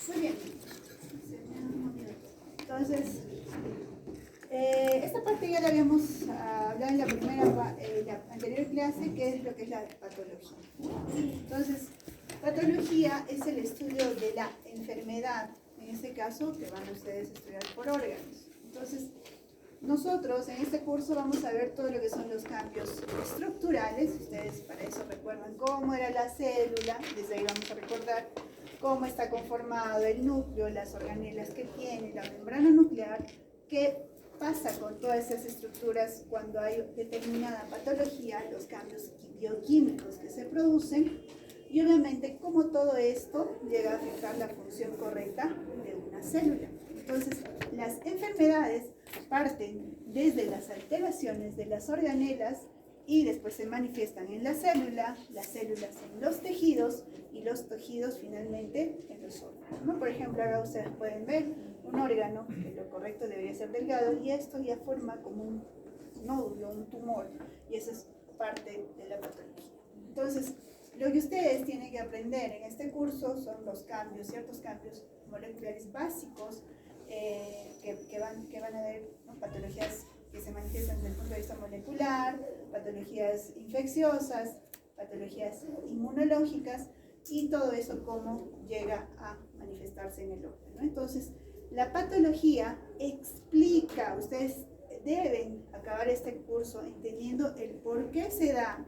Muy bien. Entonces, esta parte ya la habíamos hablado en la anterior clase, que es lo que es la patología. Entonces, patología es el estudio de la enfermedad, en este caso, que van ustedes a estudiar por órganos. Entonces, nosotros en este curso vamos a ver todo lo que son los cambios estructurales. Ustedes para eso recuerdan cómo era la célula, desde ahí vamos a recordar cómo está conformado el núcleo, las organelas que tiene, la membrana nuclear, qué pasa con todas esas estructuras cuando hay determinada patología, los cambios bioquímicos que se producen y obviamente cómo todo esto llega a afectar la función correcta de una célula. Entonces, las enfermedades parten desde las alteraciones de las organelas y después se manifiestan en las células en los tejidos y los tejidos finalmente en los órganos, ¿no? Por ejemplo, ahora ustedes pueden ver un órgano, que lo correcto debería ser delgado, y esto ya forma como un nódulo, un tumor, y eso es parte de la patología. Entonces, lo que ustedes tienen que aprender en este curso son los cambios, ciertos cambios moleculares básicos que van a haber, ¿no? Patologías que se manifiestan desde el punto de vista molecular, patologías infecciosas, patologías inmunológicas y todo eso cómo llega a manifestarse en el órgano, ¿no? Entonces, la patología explica, ustedes deben acabar este curso entendiendo el por qué se da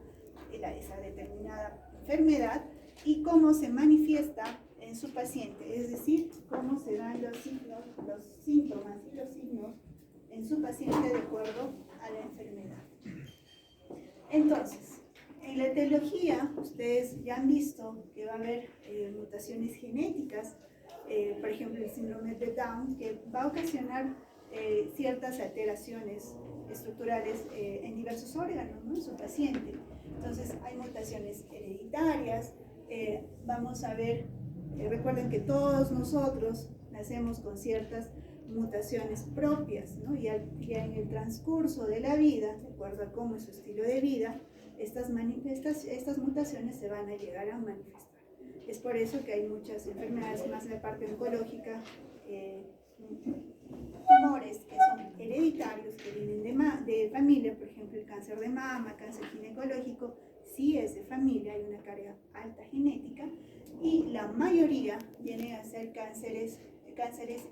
esa determinada enfermedad y cómo se manifiesta en su paciente, es decir, cómo se dan los síntomas y los signos en su paciente de acuerdo a la enfermedad. Entonces, en la etiología, ustedes ya han visto que va a haber mutaciones genéticas, por ejemplo, el síndrome de Down, que va a ocasionar ciertas alteraciones estructurales en diversos órganos, ¿no? En su paciente. Entonces, hay mutaciones hereditarias, vamos a ver, recuerden que todos nosotros nacemos con ciertas mutaciones propias, ¿no? Ya en el transcurso de la vida, de acuerdo a cómo es su estilo de vida, estas mutaciones se van a llegar a manifestar. Es por eso que hay muchas enfermedades, más de la parte oncológica, tumores que son hereditarios, que vienen de familia, por ejemplo el cáncer de mama, cáncer ginecológico, sí es de familia, hay una carga alta genética, y la mayoría vienen a ser cánceres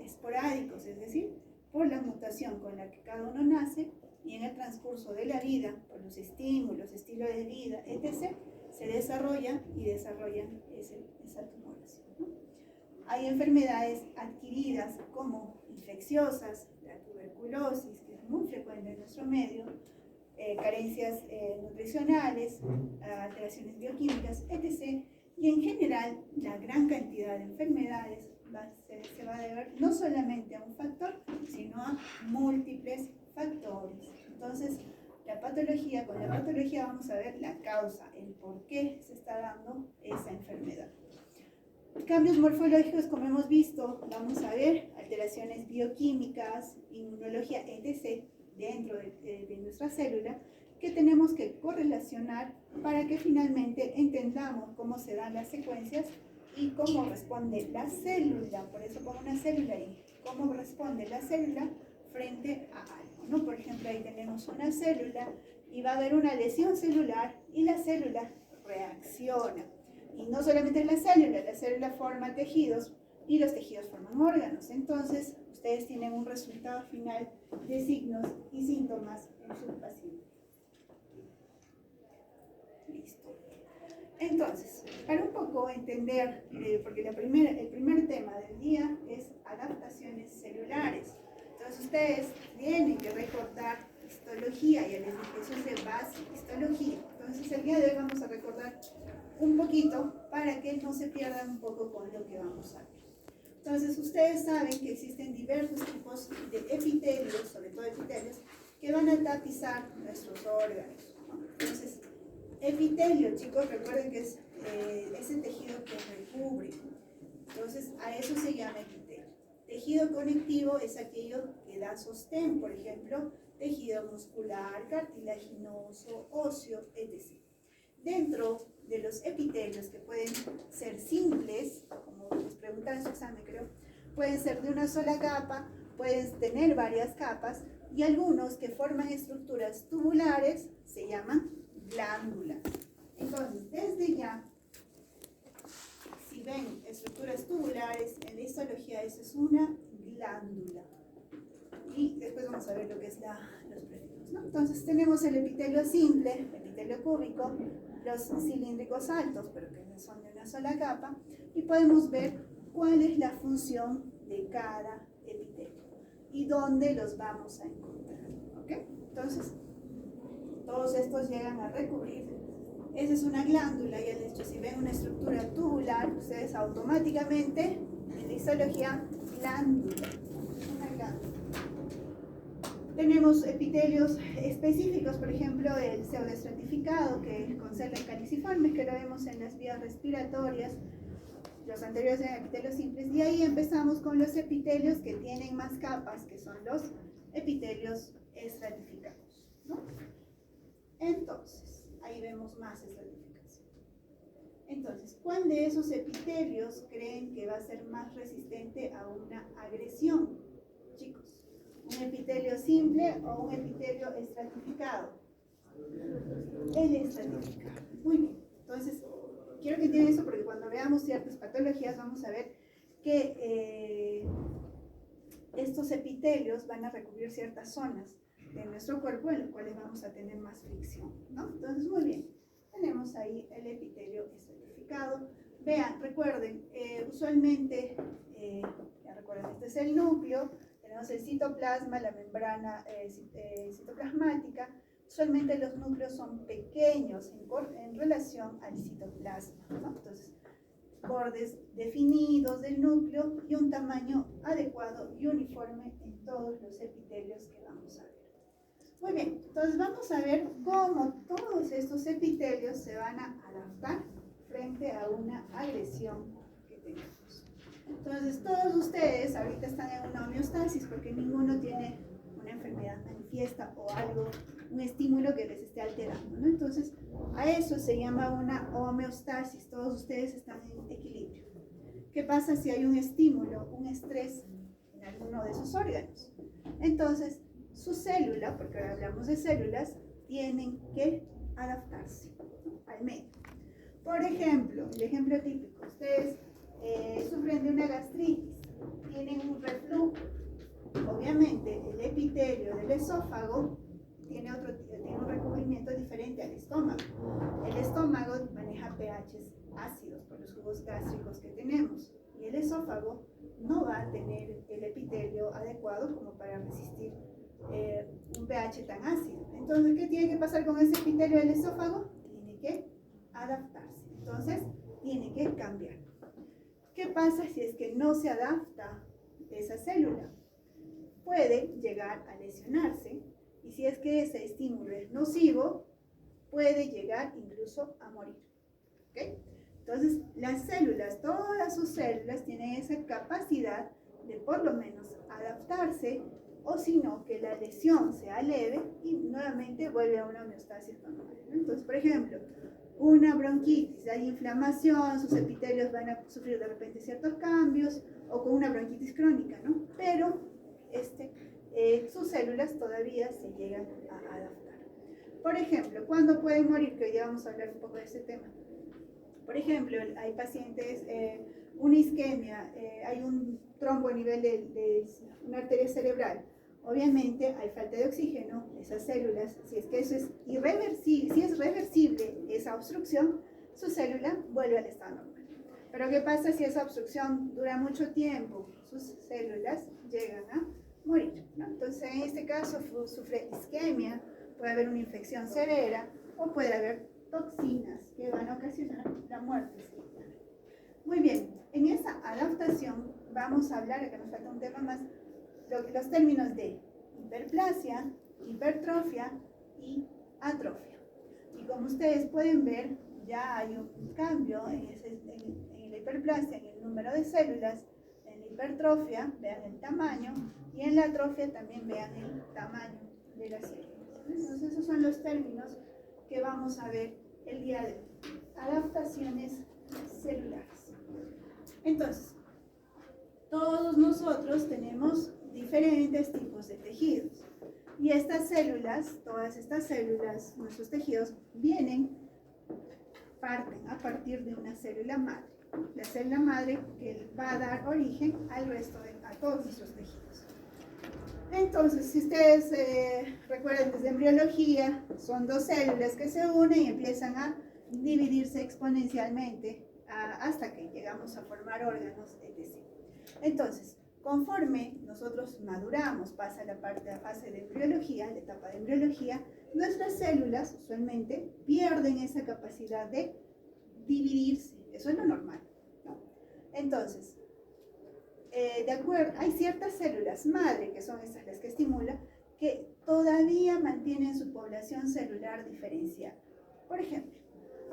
esporádicos, es decir, por la mutación con la que cada uno nace y en el transcurso de la vida, por los estímulos, estilo de vida, etc., se desarrollan esa tumoración, ¿no? Hay enfermedades adquiridas como infecciosas, la tuberculosis, que es muy frecuente en nuestro medio, carencias nutricionales, alteraciones bioquímicas, etc., y en general la gran cantidad de enfermedades se va a deber no solamente a un factor, sino a múltiples factores. Entonces, con la patología vamos a ver la causa, el por qué se está dando esa enfermedad. Cambios morfológicos, como hemos visto, vamos a ver alteraciones bioquímicas, inmunología, etc., dentro de nuestra célula, que tenemos que correlacionar para que finalmente entendamos cómo se dan las secuencias y cómo responde la célula. Por eso pongo una célula ahí. Cómo responde la célula frente a algo, ¿no? Por ejemplo, ahí tenemos una célula y va a haber una lesión celular y la célula reacciona. Y no solamente la célula forma tejidos y los tejidos forman órganos. Entonces, ustedes tienen un resultado final de signos y síntomas en su paciente. Listo. Entonces, para un poco entender, porque el primer tema del día es adaptaciones celulares. Entonces, ustedes tienen que recordar histología, ya les dije, eso es de base, histología. Entonces, el día de hoy vamos a recordar un poquito para que no se pierdan un poco con lo que vamos a ver. Entonces, ustedes saben que existen diversos tipos de epitelios, sobre todo epitelios, que van a tapizar nuestros órganos, ¿no? Entonces, epitelio, chicos, recuerden que es ese tejido que recubre. Entonces, a eso se llama epitelio. Tejido conectivo es aquello que da sostén, por ejemplo, tejido muscular, cartilaginoso, óseo, etc. Dentro de los epitelios que pueden ser simples, como les preguntaba, preguntar en su examen, creo. Pueden ser de una sola capa, pueden tener varias capas, y algunos que forman estructuras tubulares se llaman glándulas. Entonces, desde ya, si ven estructuras tubulares, en la histología eso es una glándula. Y después vamos a ver lo que es los prefijos, ¿no? Entonces tenemos el epitelio simple, el epitelio cúbico, los cilíndricos altos, pero que no son de una sola capa, y podemos ver cuál es la función de cada epitelio y dónde los vamos a encontrar, ¿ok? Entonces, todos estos llegan a recubrir. Esa es una glándula, y de hecho, si ven una estructura tubular, ustedes automáticamente, en la histología, glándula, una glándula. Tenemos epitelios específicos, por ejemplo, el pseudoestratificado, que conserva caliciformes, que lo vemos en las vías respiratorias. Los anteriores eran epitelios simples, y ahí empezamos con los epitelios que tienen más capas, que son los epitelios estratificados, ¿no? Entonces, ahí vemos más estratificación. Entonces, ¿cuál de esos epitelios creen que va a ser más resistente a una agresión, chicos? ¿Un epitelio simple o un epitelio estratificado? El estratificado. Muy bien. Entonces, quiero que entiendan eso, porque cuando veamos ciertas patologías vamos a ver que estos epitelios van a recubrir ciertas zonas de nuestro cuerpo en las cuales vamos a tener más fricción, ¿no? Entonces, muy bien. Tenemos ahí el epitelio estratificado. Vean, recuerden, usualmente, ya recuerden, este es el núcleo, tenemos el citoplasma, la membrana citoplasmática. Usualmente los núcleos son pequeños en relación al citoplasma, ¿no? Entonces, bordes definidos del núcleo y un tamaño adecuado y uniforme en todos los epitelios que vamos a ver. Muy bien, entonces vamos a ver cómo todos estos epitelios se van a adaptar frente a una agresión que tenemos. Entonces, todos ustedes ahorita están en una homeostasis porque ninguno tiene una enfermedad manifiesta o algo, un estímulo que les esté alterando, ¿no? Entonces, a eso se llama una homeostasis. Todos ustedes están en equilibrio. ¿Qué pasa si hay un estímulo, un estrés en alguno de sus órganos? Entonces, su célula, porque ahora hablamos de células, tienen que adaptarse, ¿no?, al medio. Por ejemplo, el ejemplo típico, ustedes sufren de una gastritis, tienen un reflujo. Obviamente, el epitelio del esófago tiene un recubrimiento diferente al estómago. El estómago maneja pHs ácidos por los jugos gástricos que tenemos, y el esófago no va a tener el epitelio adecuado como para resistir un pH tan ácido. Entonces, ¿qué tiene que pasar con ese epitelio del esófago? Tiene que adaptarse. Entonces, tiene que cambiar. ¿Qué pasa si es que no se adapta esa célula? Puede llegar a lesionarse, y si es que ese estímulo es nocivo, puede llegar incluso a morir. ¿Okay? Entonces, las células, todas sus células tienen esa capacidad de por lo menos adaptarse, o si no, que la lesión sea leve y nuevamente vuelve a una homeostasis normal, ¿no? Entonces, por ejemplo, una bronquitis, hay inflamación, sus epitelios van a sufrir de repente ciertos cambios, o con una bronquitis crónica, ¿no? Pero sus células todavía se llegan a adaptar. Por ejemplo, ¿cuándo pueden morir? Que hoy día vamos a hablar un poco de ese tema. Por ejemplo, hay pacientes, una isquemia, hay un trombo a nivel de una arteria cerebral. Obviamente hay falta de oxígeno, esas células, si es que eso es irreversible, si es reversible esa obstrucción, su célula vuelve al estado normal. Pero ¿qué pasa si esa obstrucción dura mucho tiempo? Sus células llegan a morir, ¿no? Entonces, en este caso sufre isquemia, puede haber una infección severa o puede haber toxinas que van a ocasionar la muerte celular. Muy bien, en esa adaptación vamos a hablar, acá nos falta un tema más, los términos de hiperplasia, hipertrofia y atrofia. Y como ustedes pueden ver, ya hay un cambio en la hiperplasia, en el número de células, en la hipertrofia, vean el tamaño, y en la atrofia también vean el tamaño de las células. Entonces, esos son los términos que vamos a ver el día de hoy. Adaptaciones celulares. Entonces, nosotros tenemos diferentes tipos de tejidos. Y estas células, todas estas células, nuestros tejidos, parten a partir de una célula madre. La célula madre que va a dar origen a todos nuestros tejidos. Entonces, si ustedes recuerdan desde embriología, son dos células que se unen y empiezan a dividirse exponencialmente hasta que llegamos a formar órganos, etc. Entonces, conforme nosotros maduramos, pasa la fase de embriología, la etapa de embriología, nuestras células usualmente pierden esa capacidad de dividirse. Eso es lo normal, ¿no? Entonces, hay ciertas células madre, que son estas las que estimulan, que todavía mantienen su población celular diferenciada. Por ejemplo,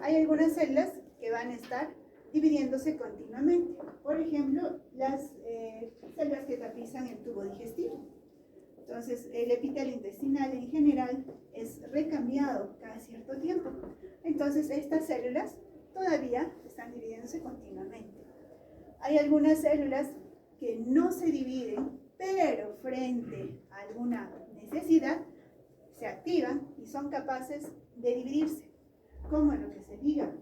hay algunas células que van a estar dividiéndose continuamente. Por ejemplo, las células que tapizan el tubo digestivo. Entonces, el epitelio intestinal en general es recambiado cada cierto tiempo. Entonces, estas células todavía están dividiéndose continuamente. Hay algunas células que no se dividen, pero frente a alguna necesidad se activan y son capaces de dividirse, como en lo que es el hígado.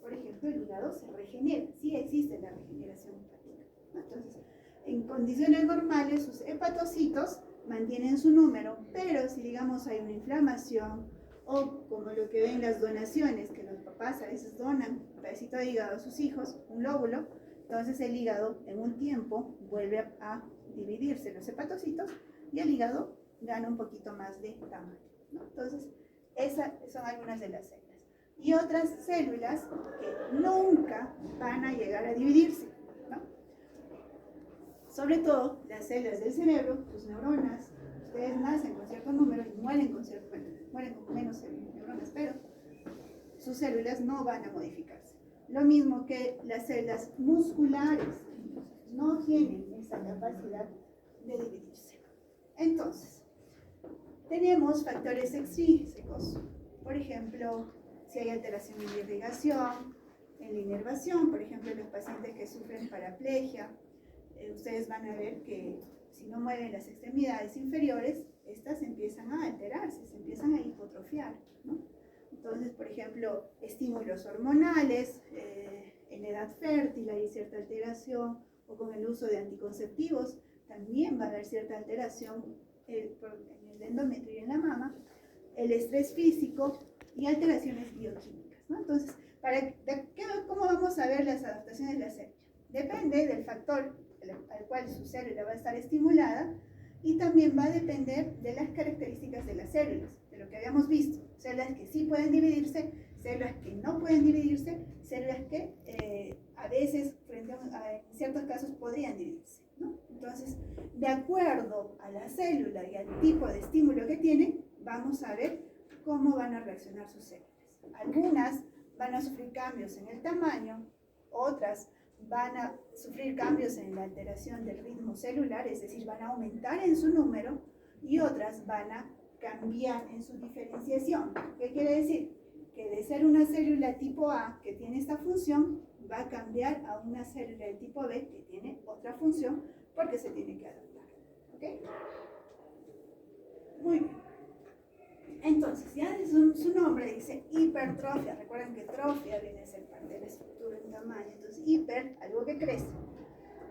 Por ejemplo, el hígado se regenera, sí existe la regeneración hepática. Entonces, en condiciones normales, sus hepatocitos mantienen su número, pero si digamos hay una inflamación o como lo que ven las donaciones, que los papás a veces donan un pedacito de hígado a sus hijos, un lóbulo, entonces el hígado en un tiempo vuelve a dividirse los hepatocitos y el hígado gana un poquito más de tamaño, ¿no? Entonces, esas son algunas de las células. Y otras células que nunca van a llegar a dividirse, ¿no? Sobre todo las células del cerebro, tus neuronas. Ustedes nacen con cierto número y mueren con menos neuronas, pero sus células no van a modificarse. Lo mismo que las células musculares, no tienen esa capacidad de dividirse. Entonces, tenemos factores extrínsecos. Por ejemplo, si hay alteración en la irrigación, en la inervación, por ejemplo, los pacientes que sufren paraplegia, ustedes van a ver que si no mueven las extremidades inferiores, estas empiezan a alterarse, se empiezan a hipotrofiar, ¿no? Entonces, por ejemplo, estímulos hormonales, en edad fértil hay cierta alteración, o con el uso de anticonceptivos, también va a haber cierta alteración en el endometrio y en la mama, el estrés físico y alteraciones bioquímicas, ¿no? Entonces, ¿cómo vamos a ver las adaptaciones de la célula? Depende del factor al cual su célula va a estar estimulada y también va a depender de las características de las células, de lo que habíamos visto. Células que sí pueden dividirse, células que no pueden dividirse, células que a veces, en ciertos casos, podrían dividirse, ¿no? Entonces, de acuerdo a la célula y al tipo de estímulo que tiene, vamos a ver cómo van a reaccionar sus células. Algunas van a sufrir cambios en el tamaño, otras van a sufrir cambios en la alteración del ritmo celular, es decir, van a aumentar en su número, y otras van a cambiar en su diferenciación. ¿Qué quiere decir? Que de ser una célula tipo A que tiene esta función, va a cambiar a una célula de tipo B que tiene otra función porque se tiene que adaptar. ¿Ok? Muy bien. Entonces, ya su nombre dice hipertrofia. Recuerden que trofia viene a ser parte de la estructura en tamaño. Entonces, hiper, algo que crece,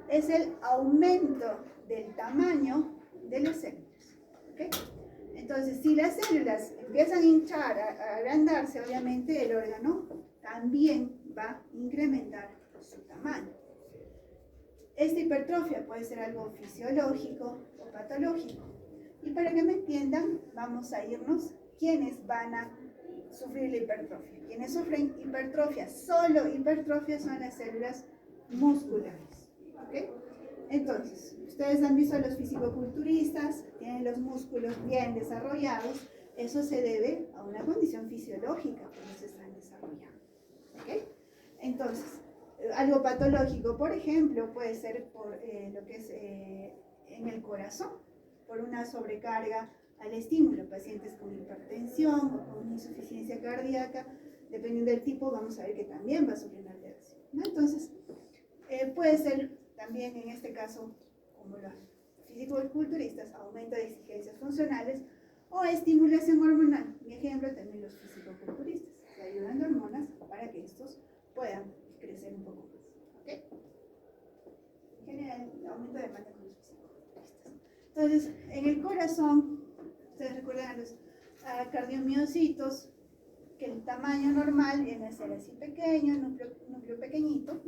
es el aumento del tamaño de las células. ¿Okay? Entonces, si las células empiezan a hinchar, a agrandarse, obviamente el órgano también va a incrementar su tamaño. Esta hipertrofia puede ser algo fisiológico o patológico. Y para que me entiendan, vamos a irnos quiénes van a sufrir la hipertrofia. Quienes sufren hipertrofia, solo hipertrofia, son las células musculares. ¿Okay? Entonces, ustedes han visto a los fisicoculturistas, tienen los músculos bien desarrollados. Eso se debe a una condición fisiológica cuando se están desarrollando. ¿Okay? Entonces, algo patológico, por ejemplo, puede ser por lo que es en el corazón, por una sobrecarga al estímulo, pacientes con hipertensión o con insuficiencia cardíaca, dependiendo del tipo, vamos a ver que también va a sufrir una alteración, ¿no? Entonces, puede ser también en este caso como los fisicoculturistas, aumento de exigencias funcionales o estimulación hormonal. Mi ejemplo también los fisicoculturistas, que ayudan de hormonas para que estos puedan crecer un poco más. ¿Okay? En general, aumento de demanda con los fisicoculturistas. Entonces, en el corazón, ustedes recuerdan a los cardiomiocitos, que el tamaño normal viene a ser así pequeño, núcleo pequeñito,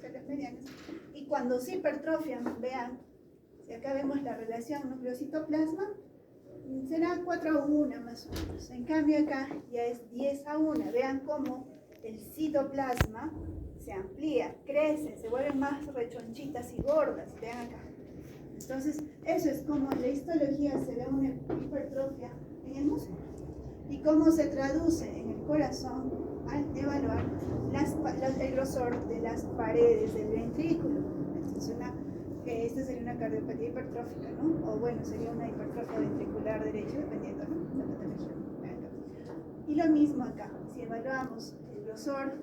células medianas, y cuando se hipertrofian, vean, si acá vemos la relación núcleo-citoplasma, será 4:1 más o menos. En cambio acá ya es 10:1. Vean cómo el citoplasma se amplía, crece, se vuelven más rechonchitas y gordas. Vean acá. Entonces, eso es como en la histología se ve una hipertrofia en el músculo. Y cómo se traduce en el corazón al evaluar el grosor de las paredes del ventrículo. Entonces, esta sería una cardiopatía hipertrófica, ¿no? O bueno, sería una hipertrofia ventricular derecha, dependiendo, ¿no? La patología. Y lo mismo acá, si evaluamos el grosor,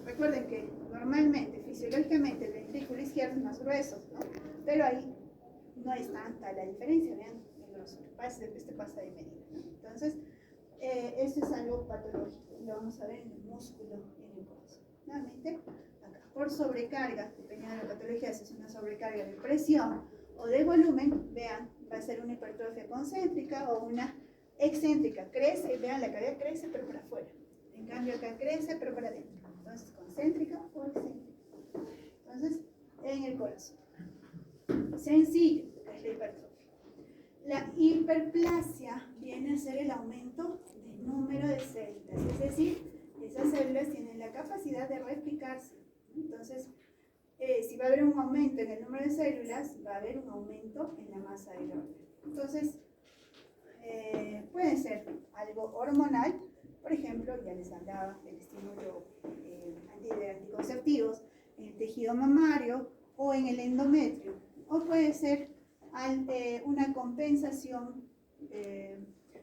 recuerden que normalmente, fisiológicamente, el ventrículo izquierdo es más grueso, ¿no? Pero ahí no es tanta la diferencia, vean el grosor, este pasa de medida, ¿no? Entonces, esto es algo patológico, lo vamos a ver en el músculo y en el corazón. Nuevamente, acá, por sobrecarga, dependiendo de la patología, si es una sobrecarga de presión o de volumen, vean, va a ser una hipertrofia concéntrica o una excéntrica. Crece, vean, la cavidad crece, pero para afuera. En cambio, acá crece, pero para adentro. Entonces, concéntrica o excéntrica. Entonces, en el corazón. Sencillo, es la hipertrofia. La hiperplasia viene a ser el aumento del número de células, es decir, esas células tienen la capacidad de replicarse. Entonces, si va a haber un aumento en el número de células, va a haber un aumento en la masa del órgano. Entonces, puede ser algo hormonal, por ejemplo, ya les hablaba del estímulo de anticonceptivos en el tejido mamario o en el endometrio, o puede ser una compensación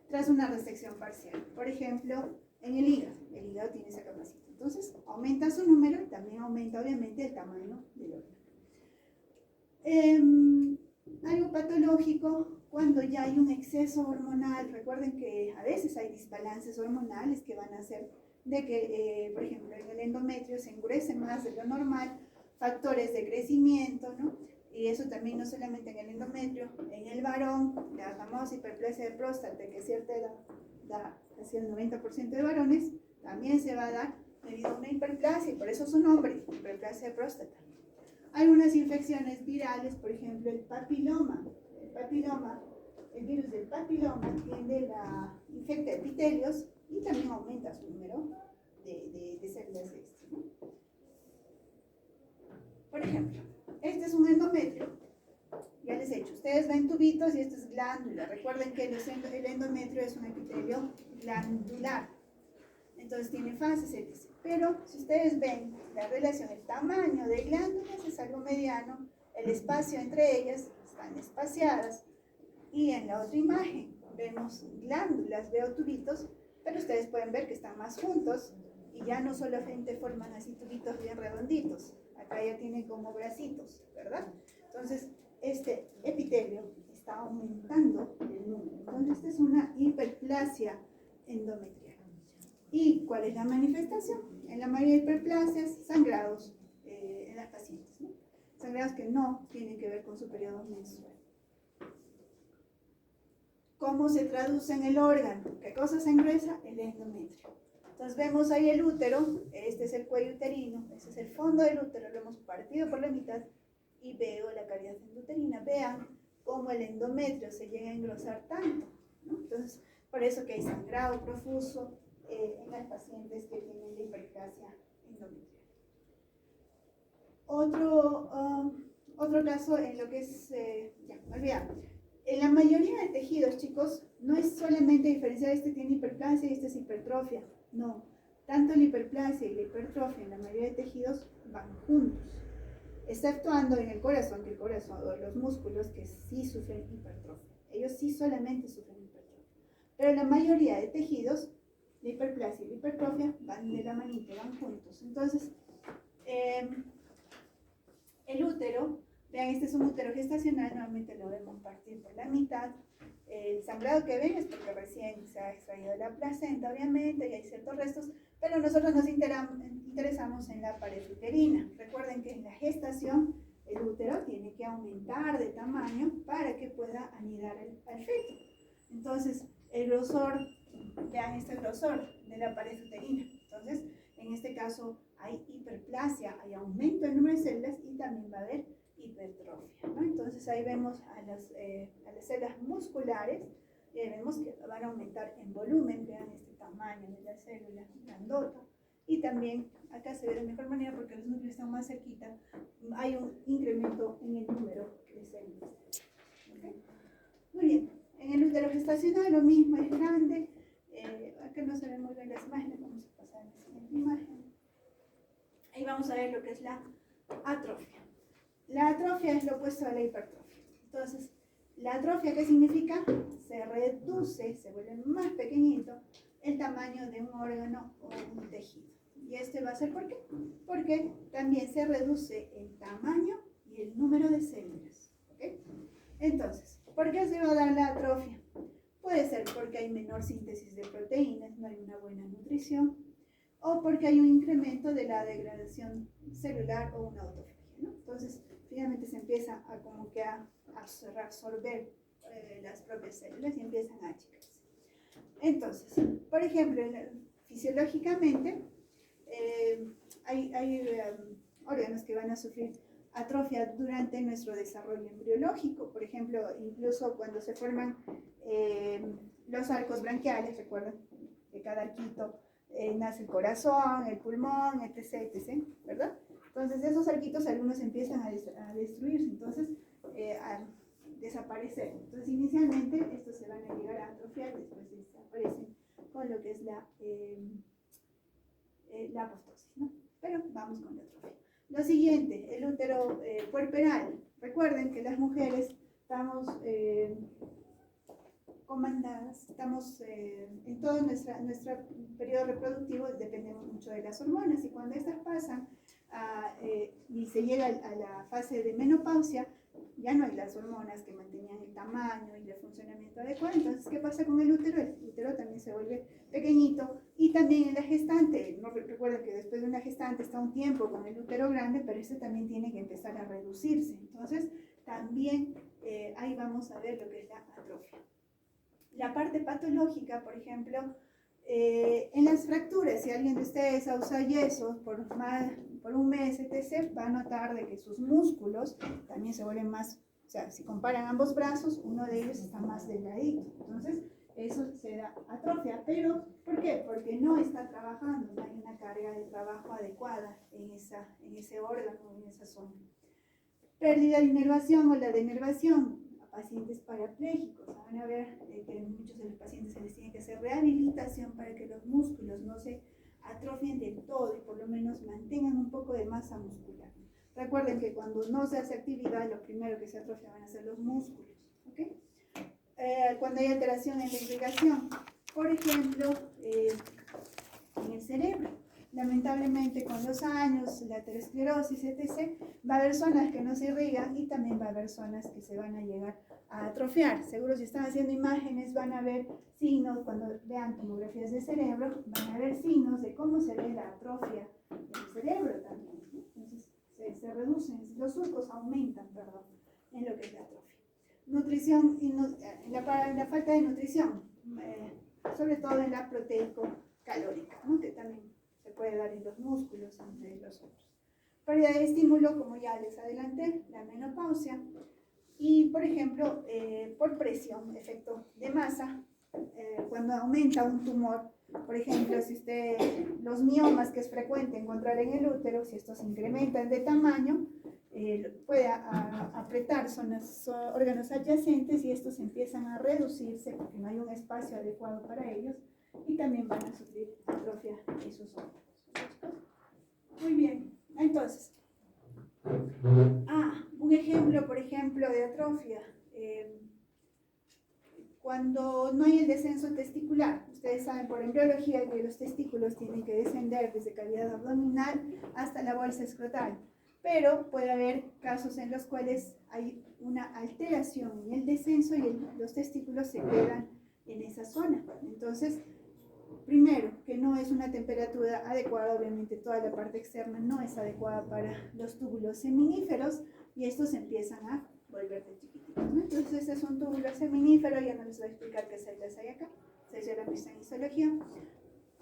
tras una resección parcial. Por ejemplo, en el hígado tiene esa capacidad. Entonces, aumenta su número y también aumenta obviamente el tamaño del órgano. Algo patológico cuando ya hay un exceso hormonal. Recuerden que a veces hay desbalances hormonales que van a hacer de que, por ejemplo, en el endometrio se endurece más de lo normal, factores de crecimiento, ¿no? Y eso también no solamente en el endometrio, en el varón, la famosa hiperplasia de próstata, que a cierta edad da casi el 90% de varones, también se va a dar debido a una hiperplasia, y por eso su nombre, hiperplasia de próstata. Hay unas infecciones virales, por ejemplo, el papiloma. El virus del papiloma infecta epitelios y también aumenta su número de células de este, ¿no? Por ejemplo, este es un endometrio. Ya les he dicho, ustedes ven tubitos y esto es glándula. Recuerden que el endometrio es un epitelio glandular. Entonces tiene fases, etc. Pero si ustedes ven la relación, el tamaño de glándulas es algo mediano, el espacio entre ellas están espaciadas. Y en la otra imagen vemos glándulas, veo tubitos, pero ustedes pueden ver que están más juntos y ya no solamente forman así tubitos bien redonditos. Acá ya tienen como bracitos, ¿verdad? Entonces, este epitelio está aumentando el número. Entonces, esta es una hiperplasia endometrial. ¿Y cuál es la manifestación? En la mayoría de hiperplasias, sangrados en las pacientes, ¿no? Sangrados que no tienen que ver con su periodo menstrual. ¿Cómo se traduce en el órgano? ¿Qué cosa se engresa? El endometrio. Entonces vemos ahí el útero, este es el cuello uterino, este es el fondo del útero, lo hemos partido por la mitad y veo la cavidad endouterina. Vean cómo el endometrio se llega a engrosar tanto, ¿no? Entonces, por eso que hay sangrado profuso en las pacientes que tienen la hiperplasia endometrial. Otro caso en lo que es, olvidamos. En la mayoría de tejidos, chicos, no es solamente diferenciar este tiene hiperplasia y este es hipertrofia. No, tanto la hiperplasia y la hipertrofia en la mayoría de tejidos van juntos, exceptuando en el corazón, que el corazón o los músculos que sí sufren hipertrofia. Ellos sí solamente sufren hipertrofia. Pero en la mayoría de tejidos, la hiperplasia y la hipertrofia van de la manita, van juntos. Entonces, el útero Vean, este es un útero gestacional, normalmente lo vemos partir por la mitad. El sangrado que ven es porque recién se ha extraído la placenta, obviamente, y hay ciertos restos, pero nosotros nos interesamos en la pared uterina. Recuerden que en la gestación el útero tiene que aumentar de tamaño para que pueda anidar al feto. Entonces, el grosor, vean este grosor de la pared uterina. Entonces, en este caso hay hiperplasia, hay aumento del número de células y también va a haber hipertrofia, ¿no? Entonces ahí vemos a las células musculares y ahí vemos que van a aumentar en volumen, vean este tamaño de la célula grandota, y también acá se ve de mejor manera porque los núcleos están más cerquita, hay un incremento en el número de células. ¿Okay? Muy bien, en el útero gestacional lo mismo, es grande, acá no se ven muy bien las imágenes, vamos a pasar a la siguiente imagen. Ahí vamos a ver lo que es la atrofia. La atrofia es lo opuesto a la hipertrofia. Entonces, la atrofia, ¿qué significa? Se reduce, se vuelve más pequeñito el tamaño de un órgano o un tejido. ¿Y este va a ser por qué? Porque también se reduce el tamaño y el número de células. ¿Okay? Entonces, ¿por qué se va a dar la atrofia? Puede ser porque hay menor síntesis de proteínas, no hay una buena nutrición, o porque hay un incremento de la degradación celular o una autofagia, ¿no? Entonces, finalmente se empieza a como que a absorber las propias células y empiezan a achicarse. Entonces, por ejemplo, fisiológicamente hay órganos que van a sufrir atrofia durante nuestro desarrollo embriológico. Por ejemplo, incluso cuando se forman los arcos branquiales, recuerden que cada arquito nace el corazón, el pulmón, etc., etc., ¿verdad? Entonces esos arquitos algunos empiezan a destruirse, entonces a desaparecer. Entonces inicialmente estos se van a llegar a atrofiar, después desaparecen con lo que es la apostosis, ¿no? Pero vamos con la atrofia. Lo siguiente, el útero puerperal. Recuerden que las mujeres estamos comandadas, estamos en todo nuestro periodo reproductivo, dependemos mucho de las hormonas, y cuando estas pasan y se llega a la fase de menopausia, ya no hay las hormonas que mantenían el tamaño y el funcionamiento adecuado. Entonces, ¿qué pasa con el útero? El útero también se vuelve pequeñito, y también en la gestante. No recuerden que después de una gestante está un tiempo con el útero grande, pero este también tiene que empezar a reducirse. Entonces, también ahí vamos a ver lo que es la atrofia. La parte patológica, por ejemplo, en las fracturas, si alguien de ustedes usa yesos por un mes, etc., va a notar de que sus músculos también se vuelven más, o sea, si comparan ambos brazos, uno de ellos está más delgadito. Entonces, eso se da atrofia. ¿Pero por qué? Porque no está trabajando, no hay una carga de trabajo adecuada en ese órgano, en esa zona. Pérdida de inervación o la denervación. Pacientes parapléjicos, van a ver que en muchos de los pacientes se les tiene que hacer rehabilitación para que los músculos no se atrofien del todo y por lo menos mantengan un poco de masa muscular. Recuerden que cuando no se hace actividad, lo primero que se atrofia van a ser los músculos. ¿Okay? Cuando hay alteración en la irrigación, por ejemplo, en el cerebro. Lamentablemente, con los años, la aterosclerosis, etc., va a haber zonas que no se irrigan y también va a haber zonas que se van a llegar a atrofiar. Seguro, si están haciendo imágenes, van a ver signos, cuando vean tomografías de cerebro, van a ver signos de cómo se ve la atrofia del cerebro también, ¿no? Entonces, se reducen, los surcos aumentan, perdón, en lo que es la atrofia. Nutrición, la falta de nutrición, sobre todo en la proteico-calórica, ¿no? Que también se puede dar en los músculos, entre los otros. Pérdida de estímulo, como ya les adelanté, la menopausia. Y, por ejemplo, por presión, efecto de masa, cuando aumenta un tumor, por ejemplo, si los miomas, que es frecuente encontrar en el útero, si estos incrementan de tamaño, puede apretar órganos adyacentes y estos empiezan a reducirse porque no hay un espacio adecuado para ellos, y también van a sufrir atrofia de sus órganos. Muy bien, entonces, un ejemplo, por ejemplo, de atrofia, cuando no hay el descenso testicular. Ustedes saben por embriología que los testículos tienen que descender desde cavidad abdominal hasta la bolsa escrotal. pero puede haber casos en los cuales hay una alteración en el descenso y los testículos se quedan en esa zona. Entonces, primero, que no es una temperatura adecuada, obviamente toda la parte externa no es adecuada para los túbulos seminíferos y estos empiezan a volverse chiquititos, ¿no? Entonces, este es un túbulo seminífero, ya no les voy a explicar qué células hay acá, se llama en histología.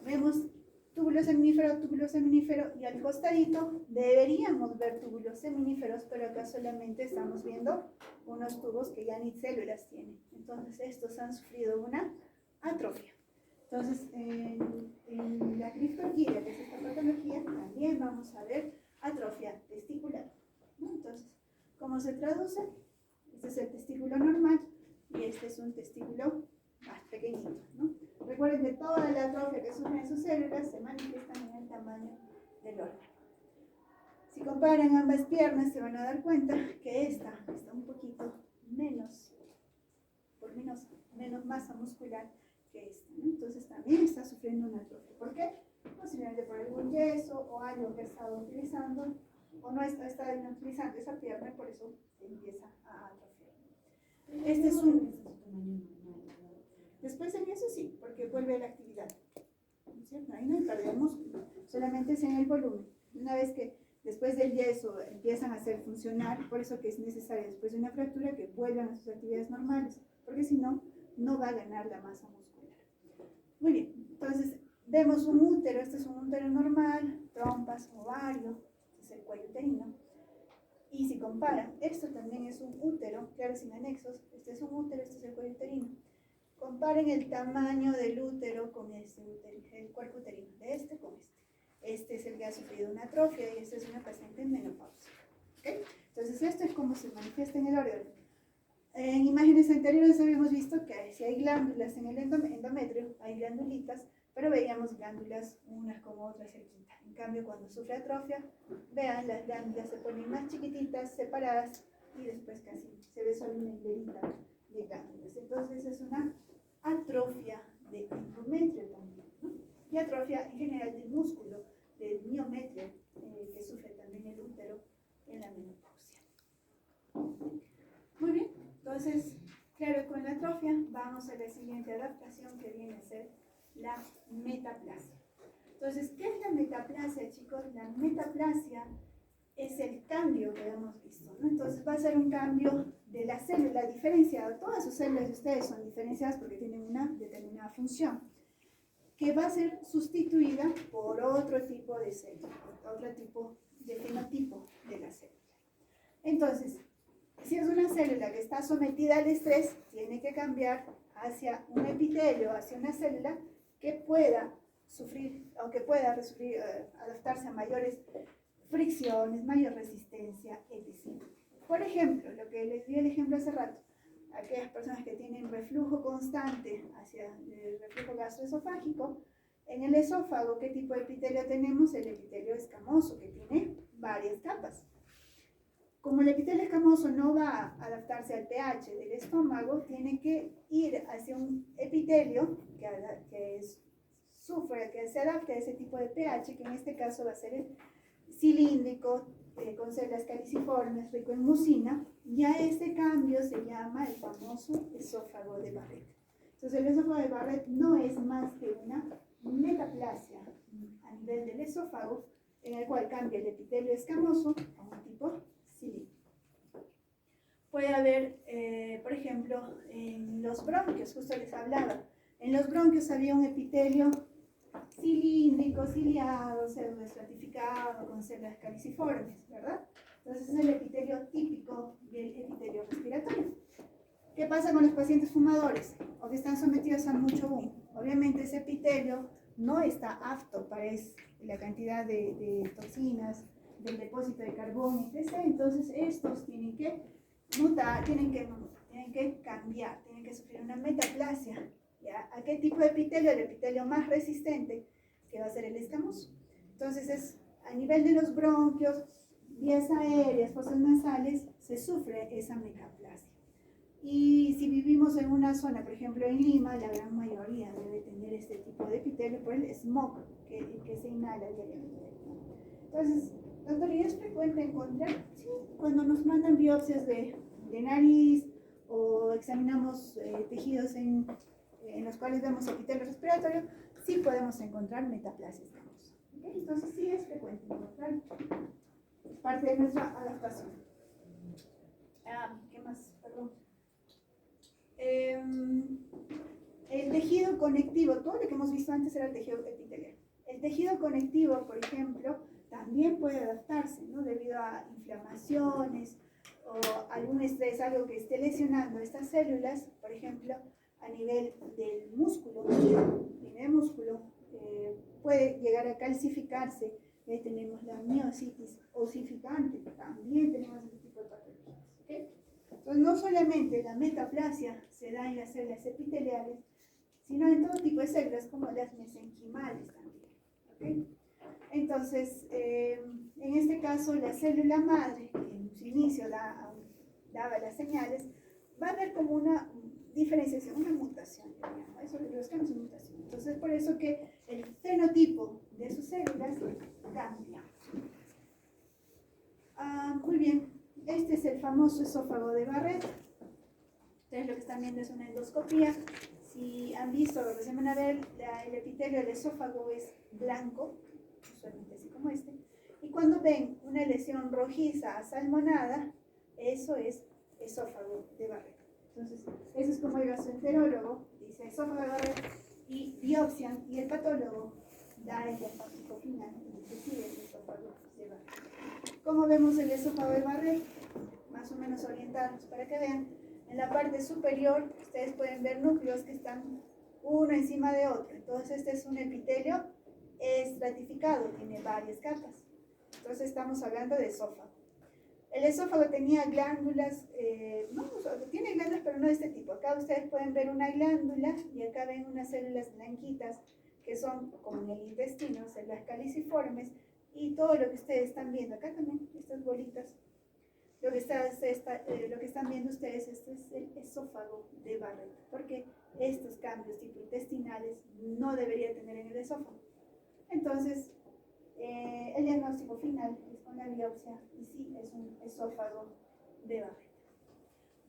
Vemos túbulo seminífero y al costadito deberíamos ver túbulos seminíferos, pero acá solamente estamos viendo unos tubos que ya ni células tienen. Entonces, estos han sufrido una atrofia. Entonces, en la criptorquidia, que es esta patología, también vamos a ver atrofia testicular, ¿no? Entonces, ¿cómo se traduce? Este es el testículo normal y este es un testículo más pequeñito, ¿no? Recuerden que toda la atrofia que sufren sus células se manifiestan en el tamaño del órgano. Si comparan ambas piernas, se van a dar cuenta que esta está un poquito menos masa muscular que esta, ¿no? Entonces también está sufriendo una atrofia. ¿Por qué? Posiblemente por algún yeso o algo que ha estado utilizando o no está utilizando esa pierna y por eso se empieza a atrofiar. Este es un... Después en eso sí, porque vuelve a la actividad, ¿cierto? Ahí no hay pérdida de músculo, solamente es en el volumen. Una vez que después del yeso empiezan a hacer funcionar, por eso que es necesario después de una fractura que vuelvan a sus actividades normales, porque si no, no va a ganar la masa muscular. Muy bien, entonces vemos un útero, este es un útero normal, trompas, ovario, este es el cuello uterino. Y si comparan, esto también es un útero, claro, sin anexos, este es un útero, este es el cuello uterino. Comparen el tamaño del útero con este útero, el cuerpo uterino, de este con este. Este es el que ha sufrido una atrofia y este es una paciente en menopausia. ¿Okay? Entonces, esto es cómo se manifiesta en el órgano. En imágenes anteriores habíamos visto que si hay glándulas en el endometrio, hay glandulitas, pero veíamos glándulas unas como otras cerquita. En cambio, cuando sufre atrofia, vean, las glándulas se ponen más chiquititas, separadas, y después casi se ve solo una hilerita de glándulas. Entonces, es una atrofia de endometrio también, ¿no? Y atrofia en general del músculo, del miometrio, que sufre también el útero en la menopausia. Muy bien, entonces, claro, con la atrofia vamos a la siguiente adaptación que viene a ser la metaplasia. Entonces, ¿qué es la metaplasia, chicos? La metaplasia es el cambio que hemos visto, ¿no? Entonces va a ser un cambio de la célula diferenciada. Todas sus células de ustedes son diferenciadas porque tienen una determinada función, que va a ser sustituida por otro tipo de célula, otro tipo de fenotipo de la célula. Entonces, si es una célula que está sometida al estrés, tiene que cambiar hacia un epitelio, hacia una célula que pueda sufrir, o que pueda adaptarse a mayores fricciones, mayor resistencia, etc. Por ejemplo, lo que les di el ejemplo hace rato, aquellas personas que tienen reflujo constante hacia el reflujo gastroesofágico, en el esófago, ¿qué tipo de epitelio tenemos? El epitelio escamoso, que tiene varias capas. Como el epitelio escamoso no va a adaptarse al pH del estómago, tiene que ir hacia un epitelio que se adapte a ese tipo de pH, que en este caso va a ser el cilíndrico, con células caliciformes, rico en mucina, y a este cambio se llama el famoso esófago de Barrett. Entonces, el esófago de Barrett no es más que una metaplasia a nivel del esófago, en el cual cambia el epitelio escamoso a un tipo cilíndrico. Puede haber, por ejemplo, en los bronquios, justo les hablaba, en los bronquios había un epitelio cilíndrico, ciliado, pseudoestratificado, con células caliciformes, ¿verdad? Entonces es el epitelio típico del epitelio respiratorio. ¿Qué pasa con los pacientes fumadores o que están sometidos a mucho humo? Obviamente ese epitelio no está apto para la cantidad de toxinas, del depósito de carbón, etc. Entonces estos tienen que mutar, tienen que cambiar, tienen que sufrir una metaplasia. ¿Ya? ¿A qué tipo de epitelio? El epitelio más resistente, que va a ser el escamoso. Entonces, es a nivel de los bronquios, vías aéreas, fosas nasales, se sufre esa metaplasia. Y si vivimos en una zona, por ejemplo en Lima, la gran mayoría debe tener este tipo de epitelio por el smog que se inhala diariamente. Entonces, Doctor, ¿y es frecuente encontrar? Sí, cuando nos mandan biopsias de nariz o examinamos tejidos en los cuales vemos epitelio respiratorio, sí podemos encontrar metaplasia escamosa. ¿Okay? Entonces sí es frecuente encontrar. Es parte de nuestra adaptación. ¿Qué más? Perdón. El tejido conectivo, todo lo que hemos visto antes era el tejido epitelial. El tejido conectivo, por ejemplo, también puede adaptarse, ¿no? Debido a inflamaciones o algún estrés, algo que esté lesionando estas células, por ejemplo, a nivel del músculo, puede llegar a calcificarse. Ahí tenemos la miositis osificante, también tenemos este tipo de patologías. ¿Okay? Entonces, no solamente la metaplasia se da en las células epiteliales, sino en todo tipo de células, como las mesenquimales también. ¿Okay? Entonces, en este caso, la célula madre, que en su inicio daba las señales, va a haber como una diferenciación, una mutación, eso los cambios de mutación. Entonces, por eso que el fenotipo de sus células cambia. Muy bien, este es el famoso esófago de Barrett. Ustedes lo que están viendo es una endoscopía. Si han visto, lo que se van a ver, el epitelio del esófago es blanco, usualmente así como este. Y cuando ven una lesión rojiza asalmonada, eso es esófago de Barrett. Entonces, eso es como el gastroenterólogo dice esófago de Barrett y biopsian, y el patólogo da el diagnóstico final y dice sí, es esófago de Barrett. ¿Cómo vemos el esófago de Barrett? Más o menos orientados para que vean. En la parte superior ustedes pueden ver núcleos que están uno encima de otro. Entonces este es un epitelio estratificado, tiene varias capas. Entonces estamos hablando de esófago. El esófago tenía glándulas, tiene glándulas pero no de este tipo. Acá ustedes pueden ver una glándula y acá ven unas células blanquitas que son como en el intestino, células caliciformes, y todo lo que ustedes están viendo, acá también, estas bolitas. Lo que están viendo ustedes, este es el esófago de Barrett, porque estos cambios tipo intestinales no debería tener en el esófago. Entonces, el diagnóstico final es con la biopsia y sí, es un esófago de Barrett.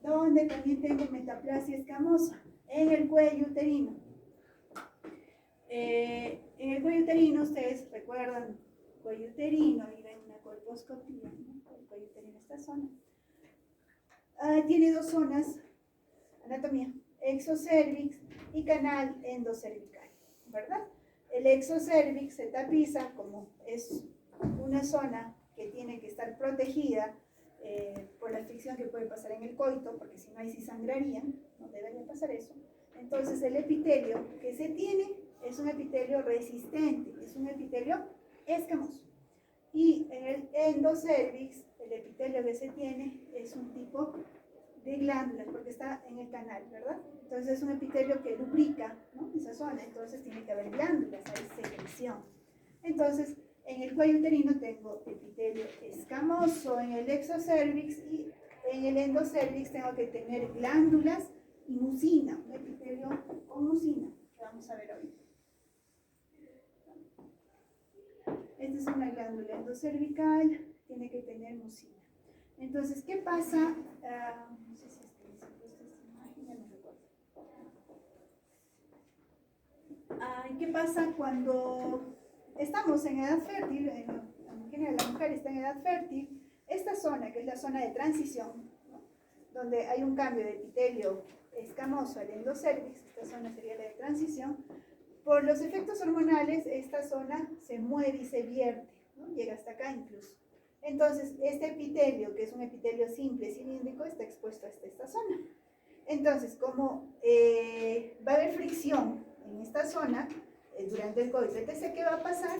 ¿Dónde también tengo metaplasia escamosa? En el cuello uterino. En el cuello uterino, ustedes recuerdan, cuello uterino, y ven una colposcopía, ¿no? El cuello uterino, esta zona. Tiene dos zonas, anatomía, exocervix y canal endocervical, ¿verdad? El exocervix se tapiza, como es una zona que tiene que estar protegida por la fricción que puede pasar en el coito, porque si no ahí sí sangrarían, no debería pasar eso. Entonces el epitelio que se tiene es un epitelio resistente, es un epitelio escamoso. Y en el endocervix, el epitelio que se tiene es un tipo de glándulas, porque está en el canal, ¿verdad? Entonces es un epitelio que lubrica, ¿no? Esa zona, entonces tiene que haber glándulas, hay secreción. Entonces, en el cuello uterino tengo epitelio escamoso, en el exocervix, y en el endocervix tengo que tener glándulas y mucina, un epitelio con mucina, que vamos a ver ahorita. Esta es una glándula endocervical, tiene que tener mucina. Entonces, ¿qué pasa? No sé si es que les he puesto esta imagen, ya no recuerdo. ¿Qué pasa cuando estamos en edad fértil? En general, la mujer está en edad fértil. Esta zona, que es la zona de transición, ¿no? Donde hay un cambio de epitelio escamoso al endocervix, esta zona sería la de transición. Por los efectos hormonales, esta zona se mueve y se vierte, ¿no? Llega hasta acá incluso. Entonces, este epitelio, que es un epitelio simple cilíndrico, está expuesto hasta esta zona. Entonces, como va a haber fricción en esta zona durante el coito, entonces, ¿qué va a pasar?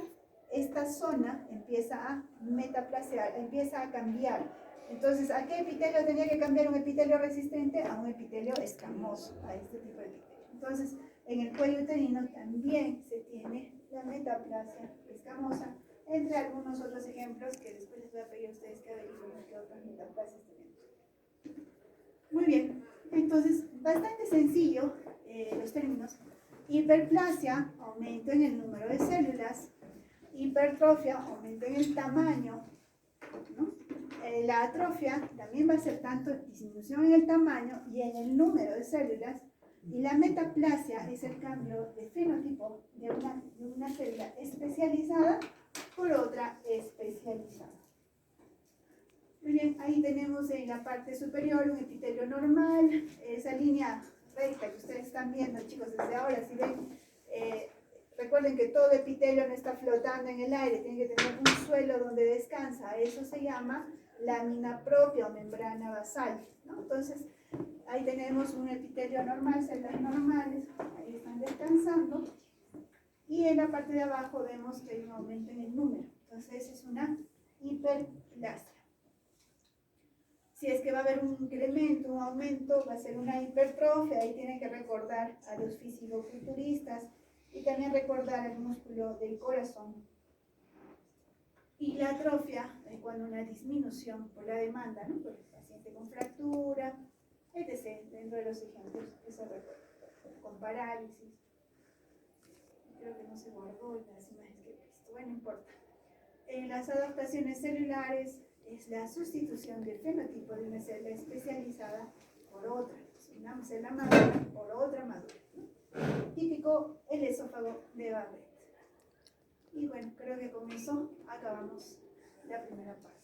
Esta zona empieza a metaplasear, empieza a cambiar. Entonces, ¿a qué epitelio tenía que cambiar un epitelio resistente? A un epitelio escamoso, a este tipo de epitelio. Entonces, en el cuello uterino también se tiene la metaplasia escamosa, entre algunos otros ejemplos que después les voy a pedir a ustedes que averigüen qué otras metaplasias tenemos. Muy bien, entonces, bastante sencillo los términos. Hiperplasia, aumento en el número de células. Hipertrofia, aumento en el tamaño ¿no? La atrofia también va a ser tanto disminución en el tamaño y en el número de células, y la metaplasia es el cambio de fenotipo de una célula especializada por otra especializada. Muy bien, ahí tenemos en la parte superior un epitelio normal, esa línea recta que ustedes están viendo, chicos, desde ahora, si ven, recuerden que todo epitelio no está flotando en el aire, tiene que tener un suelo donde descansa, eso se llama lámina propia o membrana basal, ¿no? Entonces, ahí tenemos un epitelio normal, células normales, ahí están descansando, y en la parte de abajo vemos que hay un aumento en el número, entonces es una hiperplasia. Si es que va a haber un incremento, un aumento, va a ser una hipertrofia, ahí tienen que recordar a los fisicoculturistas y también recordar el músculo del corazón. Y la atrofia es cuando una disminución por la demanda, ¿no? Por el paciente con fractura, etc. Dentro de los ejemplos que se recuerdan, con parálisis. Creo que no se guardó las imágenes que he visto, bueno, no importa. En las adaptaciones celulares es la sustitución del fenotipo de una célula especializada por otra, una célula madura por otra madura, ¿no? Típico el esófago de Barrett. Y bueno, creo que con eso acabamos la primera parte.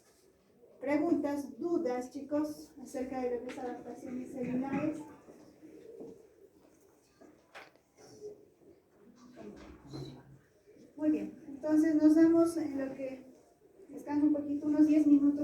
¿Preguntas, dudas, chicos, acerca de lo que es adaptaciones celulares? Muy bien, entonces nos vemos en lo que descansa un poquito, unos 10 minutos.